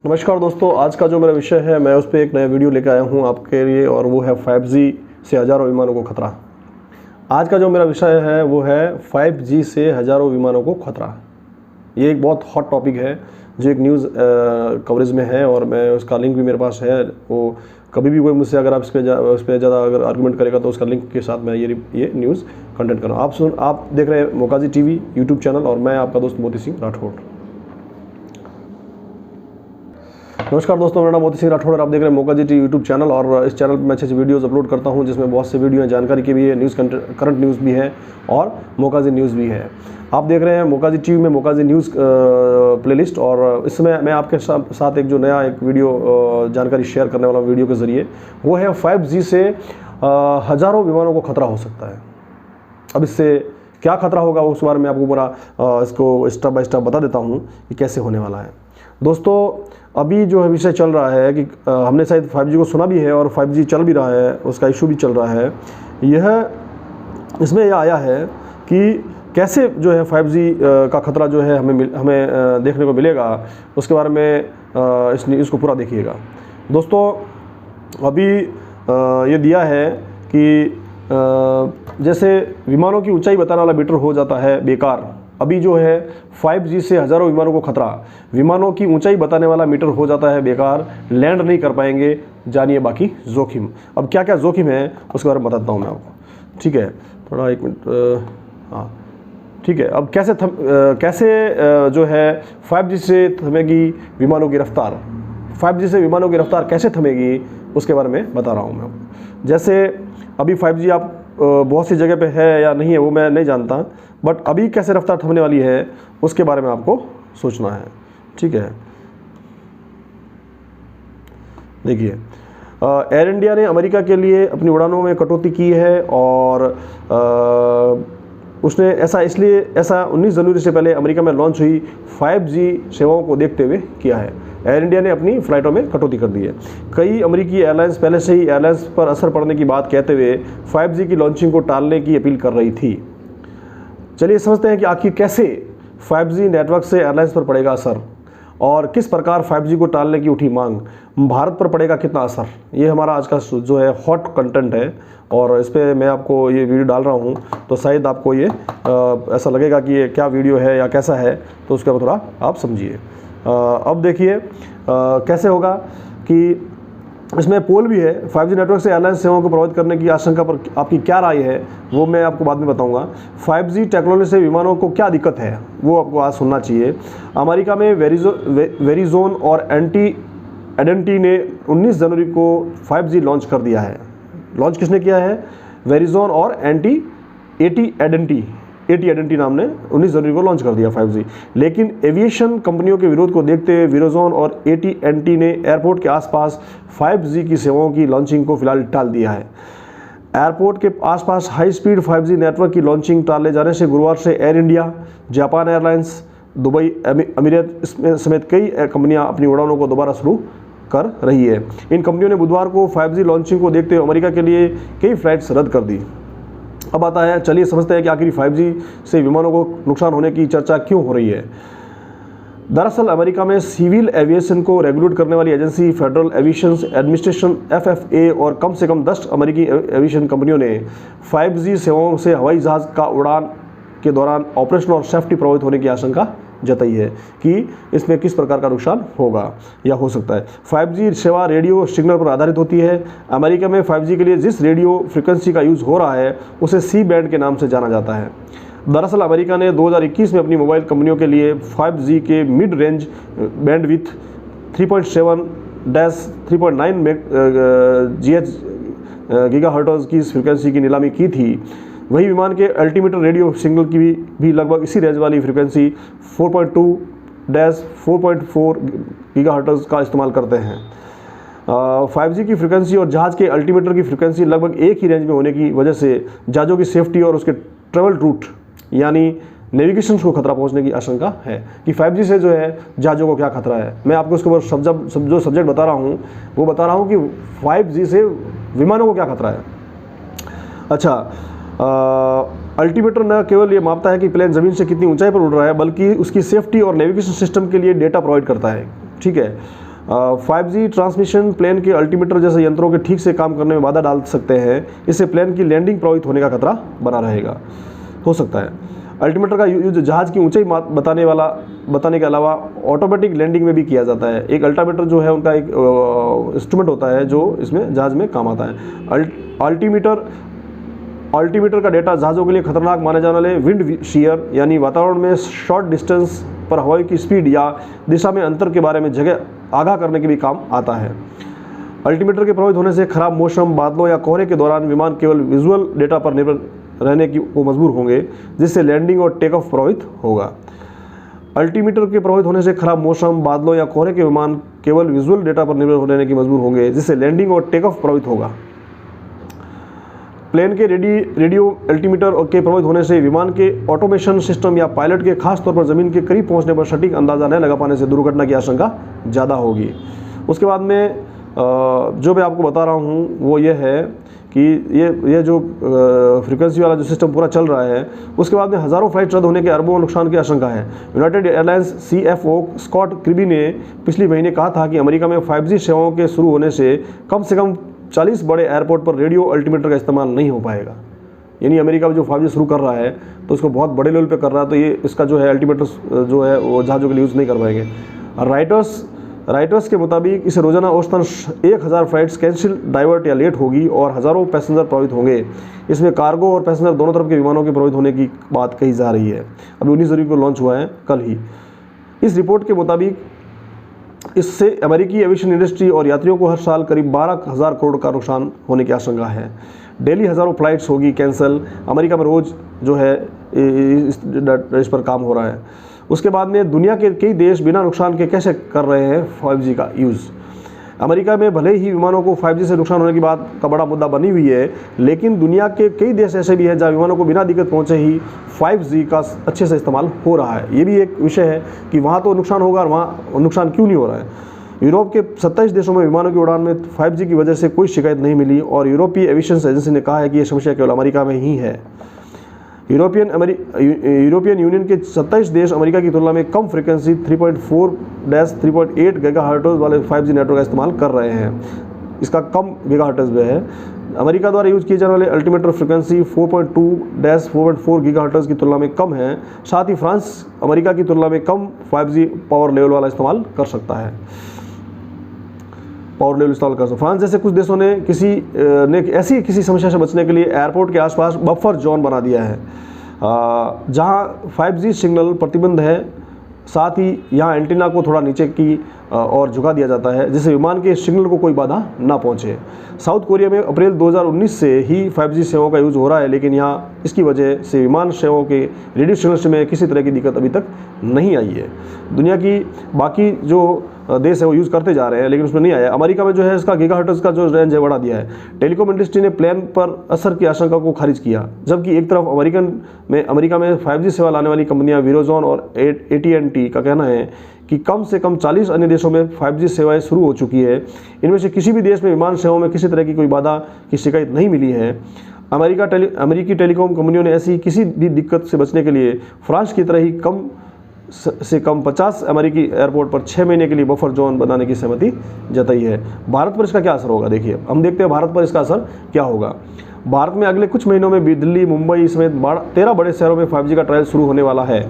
नमस्कार दोस्तों, आज का जो मेरा विषय है मैं उस पर एक नया वीडियो लेकर आया हूँ आपके लिए और वो है 5G से हज़ारों विमानों को खतरा। आज का जो मेरा विषय है वो है 5G से हज़ारों विमानों को खतरा। ये एक बहुत हॉट टॉपिक है जो एक न्यूज़ कवरेज में है और मैं उसका लिंक भी मेरे पास है। वो कभी भी कोई मुझसे अगर आप उस पर ज़्यादा अगर आर्गूमेंट करेगा तो उसका लिंक के साथ मैं ये न्यूज़ कंटेंट कर रहा हूँ। आप देख रहे हैं मोकाजी टीवी यूट्यूब चैनल और मैं आपका दोस्त मोती सिंह राठौड़। नमस्कार दोस्तों, मेरा नाम मोती सिंह राठौड़ और आप देख रहे हैं मोकाजी टी यूट्यूब चैनल। और इस चैनल पर मैं अच्छे वीडियोस अपलोड करता हूं जिसमें बहुत से वीडियो हैं, जानकारी की भी है, न्यूज़ करंट न्यूज़ भी है और मोकाजी न्यूज़ भी है। आप देख रहे हैं मोकाजी टीवी में मोकाजी न्यूज़ प्लेलिस्ट। और इसमें मैं आपके साथ एक जो नया एक वीडियो जानकारी शेयर करने वाला वीडियो के ज़रिए वो है 5G से हज़ारों विमानों को खतरा हो सकता है। अब इससे क्या खतरा होगा उस बारे में आपको पूरा इसको स्टेप बाय स्टेप बता देता हूँ कि कैसे होने वाला है। दोस्तों, अभी जो है विषय चल रहा है कि हमने शायद 5G को सुना भी है और 5G चल भी रहा है, उसका इशू भी चल रहा है। इसमें यह आया है कि कैसे जो है 5G का खतरा जो है हमें देखने को मिलेगा, उसके बारे में इस न्यूज़ को पूरा देखिएगा। दोस्तों, अभी ये दिया है कि जैसे विमानों की ऊंचाई बताने वाला मीटर हो जाता है बेकार। अभी जो है 5G से हज़ारों विमानों को खतरा, विमानों की ऊंचाई बताने वाला मीटर हो जाता है बेकार, लैंड नहीं कर पाएंगे, जानिए बाकी जोखिम। अब क्या क्या जोखिम है उसके बारे में बताता हूँ मैं आपको। ठीक है, थोड़ा एक मिनट। हाँ ठीक है, अब कैसे जो है 5G से थमेगी विमानों की रफ्तार, 5G से विमानों की रफ्तार कैसे थमेगी उसके बारे में बता रहा हूँ मैं आपको। जैसे अभी 5G आप बहुत सी जगह पे है या नहीं है वो मैं नहीं जानता, बट अभी कैसे रफ्तार थमने वाली है उसके बारे में आपको सोचना है। ठीक है, देखिए, एयर इंडिया ने अमेरिका के लिए अपनी उड़ानों में कटौती की है और उसने ऐसा 19 जनवरी से पहले अमेरिका में लॉन्च हुई 5G सेवाओं को देखते हुए किया है। एयर इंडिया ने अपनी फ़्लाइटों में कटौती कर दी है। कई अमेरिकी एयरलाइंस पहले से ही एयरलाइंस पर असर पड़ने की बात कहते हुए 5G की लॉन्चिंग को टालने की अपील कर रही थी। चलिए समझते हैं कि आखिर कैसे 5G नेटवर्क से एयरलाइंस पर पड़ेगा असर और किस प्रकार 5G को टालने की उठी मांग भारत पर पड़ेगा कितना असर। ये हमारा आज का जो है हॉट कंटेंट है और इस पर मैं आपको ये वीडियो डाल रहा हूँ तो शायद आपको ये ऐसा लगेगा कि ये क्या वीडियो है या कैसा है, तो उसके बाद थोड़ा आप समझिए। अब देखिए कैसे होगा कि इसमें पोल भी है। 5G नेटवर्क से एयरलाइन सेवाओं को प्रभावित करने की आशंका पर आपकी क्या राय है वो मैं आपको बाद में बताऊंगा। 5G टेक्नोलॉजी से विमानों को क्या दिक्कत है वो आपको आज सुनना चाहिए। अमेरिका में वेरिजोन और एंटी ने 19 जनवरी को 5G लॉन्च कर दिया है। लॉन्च किसने किया है? वेरिजोन और एडेंटी नाम ने 19 जनवरी को लॉन्च कर दिया 5G। लेकिन एविएशन कंपनियों के विरोध को देखते हुए वेरिजोन और एडेंटी ने एयरपोर्ट के आसपास 5G की सेवाओं की लॉन्चिंग को फिलहाल टाल दिया है। एयरपोर्ट के आसपास हाई स्पीड 5G नेटवर्क की लॉन्चिंग टाले जाने से गुरुवार से air India, Japan airlines, Dubai अमीरात समेत कई कंपनियां अपनी उड़ानों को दोबारा शुरू कर रही है। इन कंपनियों ने बुधवार को 5G लॉन्चिंग को देखते हुए अमेरिका के लिए कई फ्लाइट्स रद्द कर दी। अब आता है, चलिए समझते हैं कि आखिर 5G से विमानों को नुकसान होने की चर्चा क्यों हो रही है। दरअसल अमेरिका में सिविल एविएशन को रेगुलेट करने वाली agency federal aviation administration FAA और कम से कम 10 अमेरिकी एविएशन कंपनियों ने 5G सेवाओं से हवाई जहाज़ का उड़ान के दौरान ऑपरेशन और सेफ्टी प्रभावित होने की आशंका जताई है कि इसमें किस प्रकार का नुकसान होगा या हो सकता है। 5G सेवा रेडियो सिग्नल पर आधारित होती है। अमेरिका में 5G के लिए जिस रेडियो फ्रिक्वेंसी का यूज़ हो रहा है उसे C बैंड के नाम से जाना जाता है। दरअसल अमेरिका ने 2021 में अपनी मोबाइल कंपनियों के लिए 5G के मिड रेंज बैंडविड्थ 3.7-3.9 गीगाहर्ट्ज़ की फ्रिक्वेंसी की नीलामी की थी। वही विमान के अल्टीमीटर रेडियो सिग्नल की भी लगभग इसी रेंज वाली फ्रिक्वेंसी 4.2-4.4 गीगाहर्ट्ज़ का इस्तेमाल करते हैं। 5G की फ्रिक्वेंसी और जहाज़ के अल्टीमीटर की फ्रिक्वेंसी लगभग एक ही रेंज में होने की वजह से जहाज़ों की सेफ्टी और उसके ट्रेवल रूट यानी नेविगेशन को खतरा पहुंचने की आशंका है कि 5G से जो है जहाज़ों को क्या खतरा है। मैं आपको उसके ऊपर जो सब्जेक्ट बता रहा हूँ वो बता रहा हूँ कि 5G से विमानों को क्या खतरा है। अच्छा, अल्टीमीटर न केवल ये मापता है कि प्लेन ज़मीन से कितनी ऊंचाई पर उड़ रहा है, बल्कि उसकी सेफ्टी और नेविगेशन सिस्टम के लिए डेटा प्रोवाइड करता है। ठीक है, 5G ट्रांसमिशन प्लेन के अल्टीमीटर जैसे यंत्रों के ठीक से काम करने में बाधा डाल सकते हैं। इससे प्लेन की लैंडिंग प्रभावित होने का खतरा बना रहेगा, हो सकता है। अल्टीमीटर का यूज जहाज़ की ऊंचाई बताने के अलावा ऑटोमेटिक लैंडिंग में भी किया जाता है। एक अल्टीमीटर जो है उनका एक इंस्ट्रूमेंट होता है जो इसमें जहाज़ में काम आता है। अल्टीमीटर का डेटा जहाज़ों के लिए खतरनाक माने जाने वाले विंड शीयर यानी वातावरण में शॉर्ट डिस्टेंस पर हवा की स्पीड या दिशा में अंतर के बारे में आगाह करने के भी काम आता है। अल्टीमीटर के प्रभावित होने से खराब मौसम, बादलों या कोहरे के दौरान विमान केवल विजुअल डेटा पर निर्भर रहने को मजबूर होंगे, जिससे लैंडिंग और टेक ऑफ प्रभावित होगा। अल्टीमीटर के प्रभावित होने से खराब मौसम, बादलों या कोहरे के विमान केवल विजुअल डेटा पर निर्भर रहने की मजबूर होंगे, जिससे लैंडिंग और टेक ऑफ प्रभावित होगा। प्लेन के रेडियो अल्टीमीटर के प्रभावित होने से विमान के ऑटोमेशन सिस्टम या पायलट के खास तौर पर ज़मीन के करीब पहुंचने पर सटीक अंदाज़ा न लगा पाने से दुर्घटना की आशंका ज़्यादा होगी। उसके बाद में जो मैं आपको बता रहा हूँ वो ये है कि ये जो फ्रीक्वेंसी वाला जो सिस्टम पूरा चल रहा है, उसके बाद में हज़ारों फ्लाइट रद्द होने के अरबों नुकसान की आशंका है। यूनाइटेड एयरलाइंस CFO स्कॉट क्रिबी ने पिछले महीने कहा था कि अमेरिका में 5G सेवाओं के शुरू होने से कम 40 बड़े एयरपोर्ट पर रेडियो अल्टीमीटर का इस्तेमाल नहीं हो पाएगा। यानी अमेरिका में जो 5G शुरू कर रहा है तो उसको बहुत बड़े लेवल पे कर रहा है, तो ये इसका जो है अल्टीमीटर जो है वो जहाज़ों के लिए यूज़ नहीं कर पाएंगे। राइटर्स के मुताबिक इसे रोजाना औसतन 1000 फ्लाइट्स कैंसिल, डाइवर्ट या लेट होगी और हज़ारों पैसेंजर प्रभावित होंगे। इसमें कार्गो और पैसेंजर दोनों तरफ के विमानों के प्रभावित होने की बात कही जा रही है। अभी 19 जनवरी को लॉन्च हुआ है, कल ही। इस रिपोर्ट के मुताबिक इससे अमेरिकी एविएशन इंडस्ट्री और यात्रियों को हर साल करीब 12,000 करोड़ का नुकसान होने की आशंका है। डेली हज़ारों फ्लाइट्स होगी कैंसिल। अमेरिका में रोज़ जो है इस पर काम हो रहा है। उसके बाद में दुनिया के कई देश बिना नुकसान के कैसे कर रहे हैं 5G का यूज़। अमेरिका में भले ही विमानों को 5G से नुकसान होने की बात का बड़ा मुद्दा बनी हुई है, लेकिन दुनिया के कई देश ऐसे भी हैं जहां विमानों को बिना दिक्कत पहुंचे ही 5G का अच्छे से इस्तेमाल हो रहा है। ये भी एक विषय है कि वहाँ तो नुकसान होगा और वहाँ नुकसान क्यों नहीं हो रहा है। यूरोप के 27 देशों में विमानों की उड़ान में 5G की वजह से कोई शिकायत नहीं मिली और यूरोपीय एविएशन एजेंसी ने कहा है कि यह समस्या केवल अमेरिका में ही है। यूरोपियन यूनियन के 27 देश अमेरिका की तुलना में कम फ्रीक्वेंसी 3.4-3.8 गीगाहर्ट्ज़ वाले 5G नेटवर्क का इस्तेमाल कर रहे हैं। इसका कम गीगाहर्ट्ज़ में है। अमेरिका द्वारा यूज़ किए जाने वाले अल्टीमीटर फ्रीक्वेंसी 4.2-4.4 गीगाहर्ट्ज़ की तुलना में कम है। साथ ही फ्रांस अमेरिका की तुलना में कम 5G पावर लेवल वाला इस्तेमाल कर सकता है। फ्रांस जैसे कुछ देशों ने ऐसी किसी समस्या से बचने के लिए एयरपोर्ट के आसपास बफर जोन बना दिया है, जहां 5G सिग्नल प्रतिबंध है। साथ ही यहां एंटीना को थोड़ा नीचे की और झुका दिया जाता है, जिससे विमान के सिग्नल को कोई बाधा ना पहुंचे। साउथ कोरिया में अप्रैल 2019 से ही 5G सेवाओं का यूज़ हो रहा है, लेकिन यहाँ इसकी वजह से विमान सेवाओं के रेडियो सिग्नल में किसी तरह की दिक्कत अभी तक नहीं आई है। दुनिया की बाकी जो देश है वो यूज़ करते जा रहे हैं, लेकिन उसमें नहीं आया। अमेरिका में जो है इसका गीगाहर्ट्ज़ का जो रेंज है बढ़ा दिया है। टेलीकॉम इंडस्ट्री ने प्लान पर असर की आशंका को खारिज किया, जबकि एक तरफ अमेरिका में 5G सेवा लाने वाली कंपनियां वेराजोन और AT&T का कहना है कि कम से कम 40 अन्य देशों में 5G सेवाएं शुरू हो चुकी है। इनमें से किसी भी देश में विमान सेवाओं में किसी तरह की कोई बाधा की शिकायत नहीं मिली है। अमेरिकी टेलीकॉम कंपनियों ने ऐसी किसी भी दिक्कत से बचने के लिए फ्रांस की तरह ही कम 50 अमेरिकी एयरपोर्ट पर 6 महीने के लिए बफर जोन बनाने की सहमति जताई है। भारत पर इसका क्या असर होगा, देखिए हम देखते हैं भारत पर इसका असर क्या होगा। भारत में अगले कुछ महीनों में भी दिल्ली, मुंबई समेत 13 बड़े शहरों में 5G का ट्रायल शुरू होने वाला है।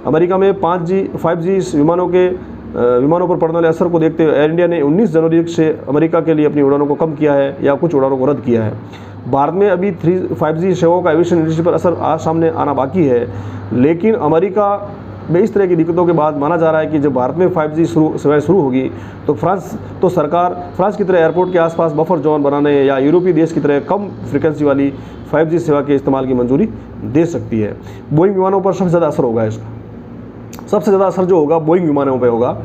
अमेरिका में 5G विमानों पर पड़ने वाले असर को देखते हुए एयर इंडिया ने 19 जनवरी से अमेरिका के लिए अपनी उड़ानों को कम किया है या कुछ उड़ानों को रद्द किया है। भारत में अभी 5G सेवाओं का एविएशन इंडस्ट्री पर असर सामने आना बाकी है, लेकिन अमेरिका में इस तरह की दिक्कतों के बाद माना जा रहा है कि जब भारत में 5G सेवाएं शुरू होगी तो सरकार फ्रांस की तरह एयरपोर्ट के आसपास बफर जोन बनाने या यूरोपीय देश की तरह कम फ्रीक्वेंसी वाली 5G सेवा के इस्तेमाल की मंजूरी दे सकती है। बोइंग विमानों पर सबसे ज़्यादा असर होगा। इसका सबसे ज़्यादा असर जो होगा बोइंग विमानों पर होगा।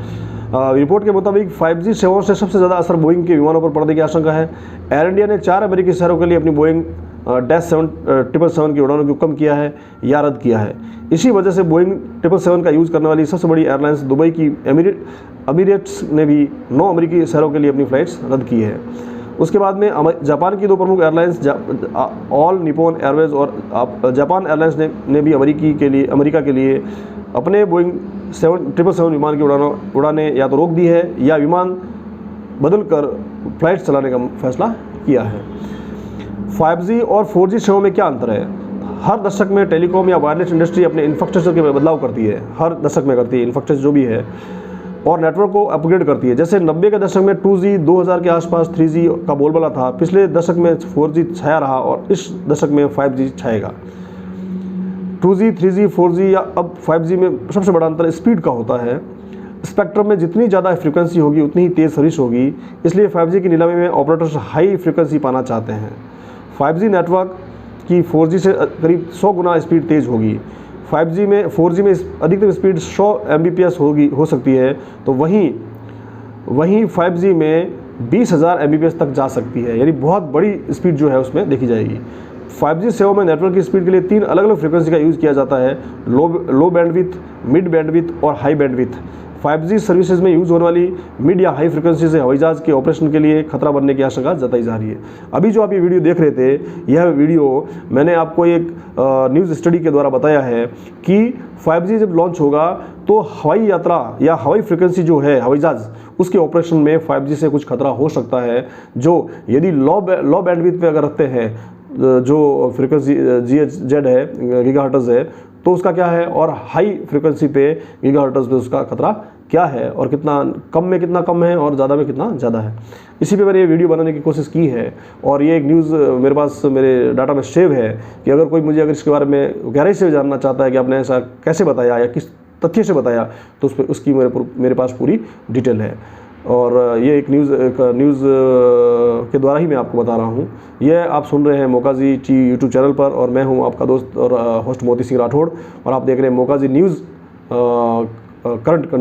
रिपोर्ट के मुताबिक 5G सेवाओं से सबसे ज़्यादा असर बोइंग के विमानों पर पड़ने की आशंका है। एयर इंडिया ने 4 अमेरिकी शहरों के लिए अपनी बोइंग -777 की उड़ानों को कम किया है या रद्द किया है। इसी वजह से बोइंग 777 का यूज़ करने वाली सबसे बड़ी एयरलाइंस दुबई की एमिरेट्स ने भी 9 अमेरिकी शहरों के लिए अपनी फ़्लाइट्स रद्द की है। उसके बाद में जापान की 2 प्रमुख एयरलाइंस ऑल निप्पन एयरवेज और जापान एयरलाइंस ने भी अमेरिका के लिए अपने बोइंग 777 विमान की उड़ानें या तो रोक दी है या विमान बदल कर फ्लाइट चलाने का फैसला किया है। 5G और 4G सेवाओं में क्या अंतर है? हर दशक में टेलीकॉम या वायरलेस इंडस्ट्री अपने इंफ्रास्ट्रक्चर के बदलाव करती है, हर दशक में करती है इंफ्रास्ट्रक्चर जो भी है, और नेटवर्क को अपग्रेड करती है। जैसे 90 के दशक में 2G, 2000 के आसपास 3G का बोलबाला था, पिछले दशक में 4G छाया रहा और इस दशक में 5G छाएगा। 2G, 3G, 4G या अब 5G में सबसे बड़ा अंतर स्पीड का होता है। स्पेक्ट्रम में जितनी ज़्यादा फ्रीक्वेंसी होगी उतनी ही तेज़ सर्विस होगी, इसलिए 5G की नीलामी में ऑपरेटर्स हाई फ्रीक्वेंसी पाना चाहते हैं। 5G नेटवर्क की 4G से करीब 100 गुना स्पीड तेज़ होगी। 4G में अधिकतम स्पीड 100 Mbps हो सकती है, तो वहीं 5G में 20,000 Mbps तक जा सकती है, यानी बहुत बड़ी स्पीड जो है उसमें देखी जाएगी। 5G सेवा में नेटवर्क की स्पीड के लिए 3 अलग अलग फ्रीक्वेंसी का यूज़ किया जाता है, लो बैंडविथ, मिड बैंडविथ और हाई बैंडविथ। 5G सर्विसेज में यूज़ होने वाली मिड या हाई फ्रीक्वेंसी से हवाई जहाज़ के ऑपरेशन के लिए खतरा बनने की आशंका जताई जा रही है। अभी जो आप ये वीडियो देख रहे थे, यह वीडियो मैंने आपको एक न्यूज़ स्टडी के द्वारा बताया है कि 5G जब लॉन्च होगा तो हवाई यात्रा या हवाई फ्रीक्वेंसी जो है हवाई जहाज़, उसके ऑपरेशन में 5G से कुछ खतरा हो सकता है, जो यदि लो बैंडविथ पे अगर रखते हैं जो फ्रीक्वेंसी GHz है, गीगाहर्ट्ज़ है, तो उसका क्या है, और हाई फ्रीक्वेंसी पे गीगाहर्ट्ज़ पे उसका खतरा क्या है, और कितना कम है और ज़्यादा में कितना ज़्यादा है। इसी पे मैंने ये वीडियो बनाने की कोशिश की है, और ये एक न्यूज़ मेरे पास मेरे डाटा में सेव है कि अगर इसके बारे में गहराई से जानना चाहता है कि आपने ऐसा कैसे बताया या किस तथ्य से बताया, तो उसकी मेरे पास पूरी डिटेल है। और ये एक न्यूज़ के द्वारा ही मैं आपको बता रहा हूँ। ये आप सुन रहे हैं मोकाजी टी यूट्यूब चैनल पर, और मैं हूँ आपका दोस्त और होस्ट मोती सिंह राठौड़, और आप देख रहे हैं मोकाजी न्यूज़ करंट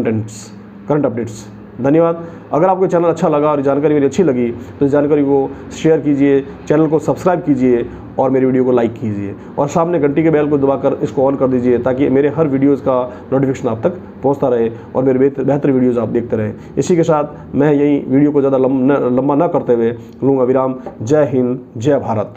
अपडेट्स। धन्यवाद। अगर आपको चैनल अच्छा लगा और जानकारी मेरी अच्छी लगी तो इस जानकारी को शेयर कीजिए, चैनल को सब्सक्राइब कीजिए और मेरी वीडियो को लाइक कीजिए, और सामने घंटी के बेल को दबाकर इसको ऑन कर दीजिए ताकि मेरे हर वीडियोज़ का नोटिफिकेशन आप तक पहुंचता रहे और मेरे बेहतर वीडियोज़ आप देखते रहें। इसी के साथ मैं यही वीडियो को ज़्यादा लंबा न करते हुए लूँगा विराम। जय हिंद, जय भारत।